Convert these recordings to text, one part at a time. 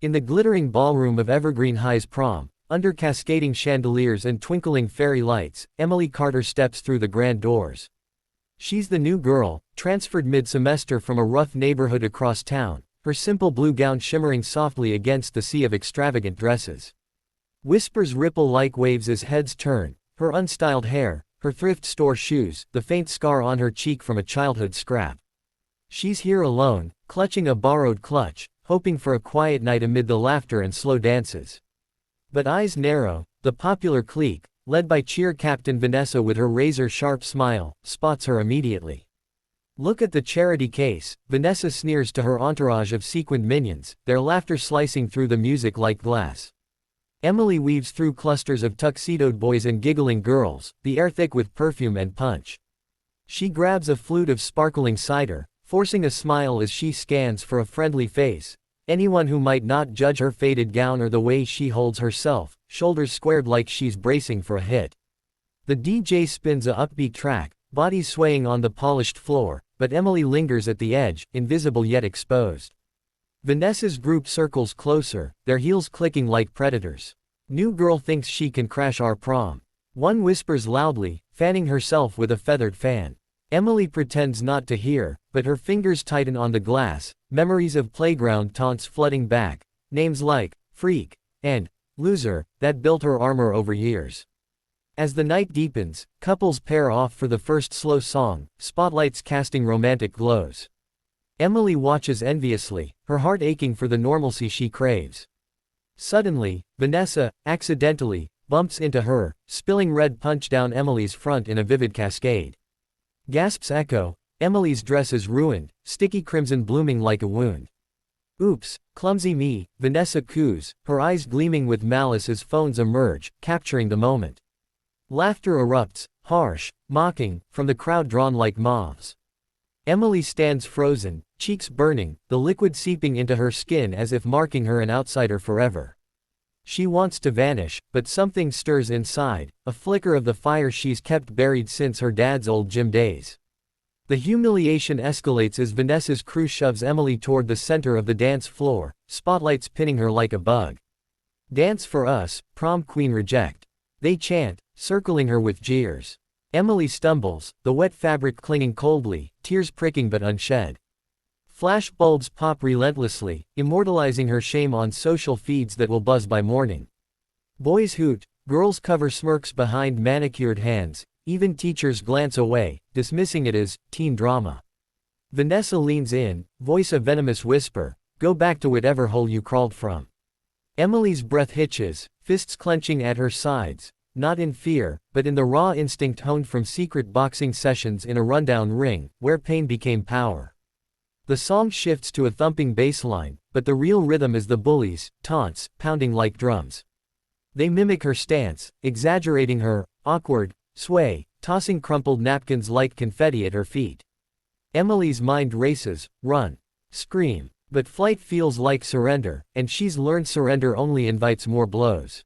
In the glittering ballroom of Evergreen High's prom, under cascading chandeliers and twinkling fairy lights, Emily Carter steps through the grand doors. She's the new girl, transferred mid-semester from a rough neighborhood across town, her simple blue gown shimmering softly against the sea of extravagant dresses. Whispers ripple like waves as heads turn, her unstyled hair, her thrift store shoes, the faint scar on her cheek from a childhood scrap. She's here alone, clutching a borrowed clutch, hoping for a quiet night amid the laughter and slow dances. But eyes narrow, the popular clique, led by cheer captain Vanessa with her razor-sharp smile, spots her immediately. Look at the charity case, Vanessa sneers to her entourage of sequined minions, their laughter slicing through the music like glass. Emily weaves through clusters of tuxedoed boys and giggling girls, the air thick with perfume and punch. She grabs a flute of sparkling cider, forcing a smile as she scans for a friendly face, anyone who might not judge her faded gown or the way she holds herself, shoulders squared like she's bracing for a hit. The DJ spins a upbeat track, bodies swaying on the polished floor, but Emily lingers at the edge, invisible yet exposed. Vanessa's group circles closer, their heels clicking like predators. New girl thinks she can crash our prom. One whispers loudly, fanning herself with a feathered fan. Emily pretends not to hear, but her fingers tighten on the glass, memories of playground taunts flooding back, names like freak and loser that built her armor over years. As the night deepens, couples pair off for the first slow song, spotlights casting romantic glows. Emily watches enviously, her heart aching for the normalcy she craves. Suddenly, Vanessa, accidentally, bumps into her, spilling red punch down Emily's front in a vivid cascade. Gasps echo, Emily's dress is ruined, sticky crimson blooming like a wound. Oops, clumsy me, Vanessa coos, her eyes gleaming with malice as phones emerge, capturing the moment. Laughter erupts, harsh, mocking, from the crowd drawn like moths. Emily stands frozen, cheeks burning, the liquid seeping into her skin as if marking her an outsider forever. She wants to vanish, but something stirs inside, a flicker of the fire she's kept buried since her dad's old gym days. The humiliation escalates as Vanessa's crew shoves Emily toward the center of the dance floor, spotlights pinning her like a bug. Dance for us, prom queen reject. They chant, circling her with jeers. Emily stumbles, the wet fabric clinging coldly, tears pricking but unshed. Flash bulbs pop relentlessly, immortalizing her shame on social feeds that will buzz by morning. Boys hoot, girls cover smirks behind manicured hands, even teachers glance away, dismissing it as teen drama. Vanessa leans in, voice a venomous whisper, go back to whatever hole you crawled from. Emily's breath hitches, fists clenching at her sides, not in fear, but in the raw instinct honed from secret boxing sessions in a rundown ring, where pain became power. The song shifts to a thumping bass line, but the real rhythm is the Bullies, taunts, pounding like drums. They mimic her stance, exaggerating her awkward sway, tossing crumpled napkins like confetti at her feet. Emily's mind races, run, scream, but flight feels like surrender, and she's learned surrender only invites more blows.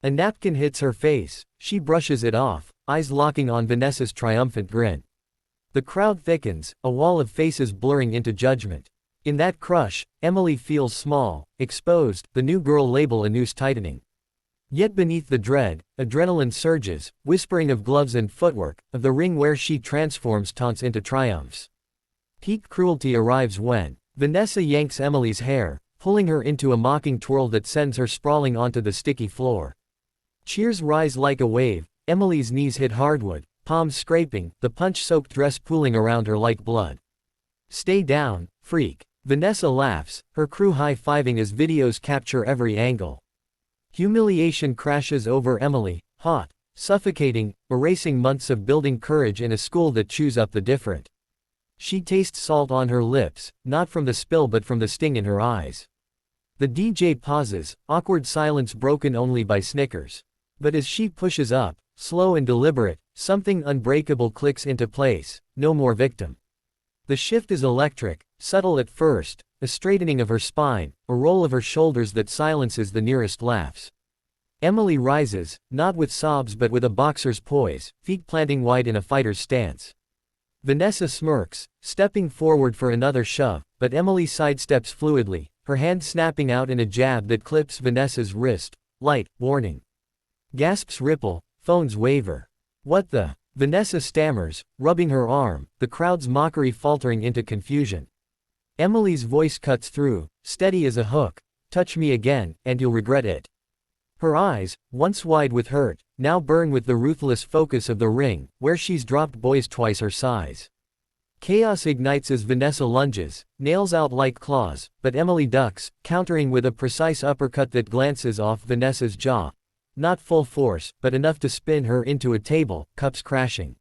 A napkin hits her face, she brushes it off, eyes locking on Vanessa's triumphant grin. The crowd thickens, a wall of faces blurring into judgment. In that crush, Emily feels small, exposed, the new girl label a noose tightening. Yet beneath the dread, adrenaline surges, whispering of gloves and footwork, of the ring where she transforms taunts into triumphs. Peak cruelty arrives when Vanessa yanks Emily's hair, pulling her into a mocking twirl that sends her sprawling onto the sticky floor. Cheers rise like a wave, Emily's knees hit hardwood, palms scraping, the punch-soaked dress pooling around her like blood. Stay down, freak. Vanessa laughs, her crew high-fiving as videos capture every angle. Humiliation crashes over Emily, hot, suffocating, erasing months of building courage in a school that chews up the different. She tastes salt on her lips, not from the spill but from the sting in her eyes. The DJ pauses, awkward silence broken only by snickers. But as she pushes up, slow and deliberate, something unbreakable clicks into place, no more victim. The shift is electric, subtle at first, a straightening of her spine, a roll of her shoulders that silences the nearest laughs. Emily rises, not with sobs but with a boxer's poise, feet planting wide in a fighter's stance. Vanessa smirks, stepping forward for another shove, but Emily sidesteps fluidly, her hand snapping out in a jab that clips Vanessa's wrist. Light, warning. Gasps ripple, phones waver. What the? Vanessa stammers, rubbing her arm, the crowd's mockery faltering into confusion. Emily's voice cuts through, steady as a hook. Touch me again, and you'll regret it. Her eyes, once wide with hurt, now burn with the ruthless focus of the ring, where she's dropped boys twice her size. Chaos ignites as Vanessa lunges, nails out like claws, but Emily ducks, countering with a precise uppercut that glances off Vanessa's jaw. Not full force, but enough to spin her into a table, cups crashing.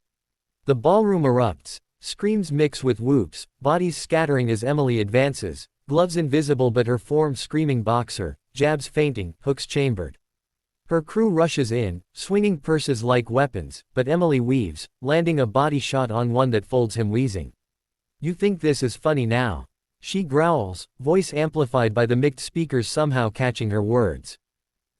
The ballroom erupts, screams mix with whoops, bodies scattering as Emily advances, gloves invisible but her form screaming boxer, jabs fainting, hooks chambered. Her crew rushes in, swinging purses like weapons, but Emily weaves, landing a body shot on one that folds him wheezing. You think this is funny now? She growls, voice amplified by the mixed speakers somehow catching her words.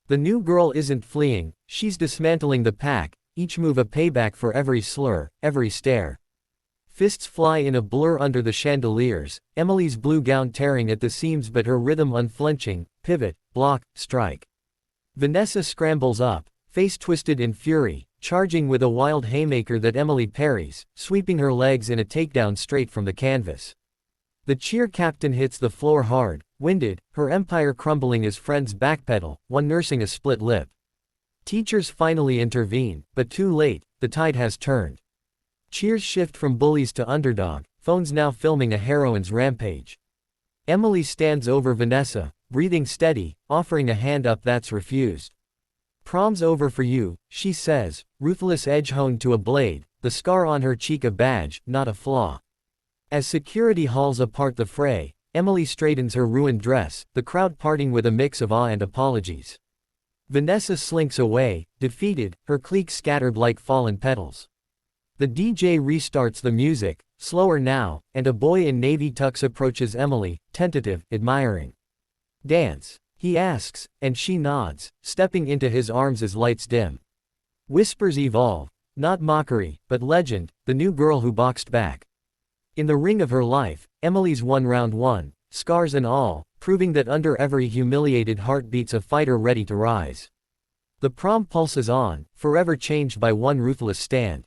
The new girl isn't fleeing, she's dismantling the pack, each move a payback for every slur, every stare. Fists fly in a blur under the chandeliers, Emily's blue gown tearing at the seams but her rhythm unflinching, pivot, block, strike. Vanessa scrambles up, face twisted in fury, charging with a wild haymaker that Emily parries, sweeping her legs in a takedown straight from the canvas. The cheer captain hits the floor hard, winded, her empire crumbling as friends backpedal, one nursing a split lip. Teachers finally intervene, but too late, the tide has turned. Cheers shift from bullies to underdog, phones now filming a heroine's rampage. Emily stands over Vanessa, breathing steady, offering a hand up that's refused. Prom's over for you, she says, ruthless edge honed to a blade, the scar on her cheek a badge, not a flaw. As security hauls apart the fray, Emily straightens her ruined dress, the crowd parting with a mix of awe and apologies. Vanessa slinks away, defeated, her clique scattered like fallen petals. The DJ restarts the music, slower now, and a boy in navy tux approaches Emily, tentative, admiring. Dance, he asks, and she nods, stepping into his arms as lights dim. Whispers evolve, not mockery, but legend, the new girl who boxed back. In the ring of her life, Emily's won round one, scars and all, proving that under every humiliated heart beats a fighter ready to rise. The prom pulses on, forever changed by one ruthless stand.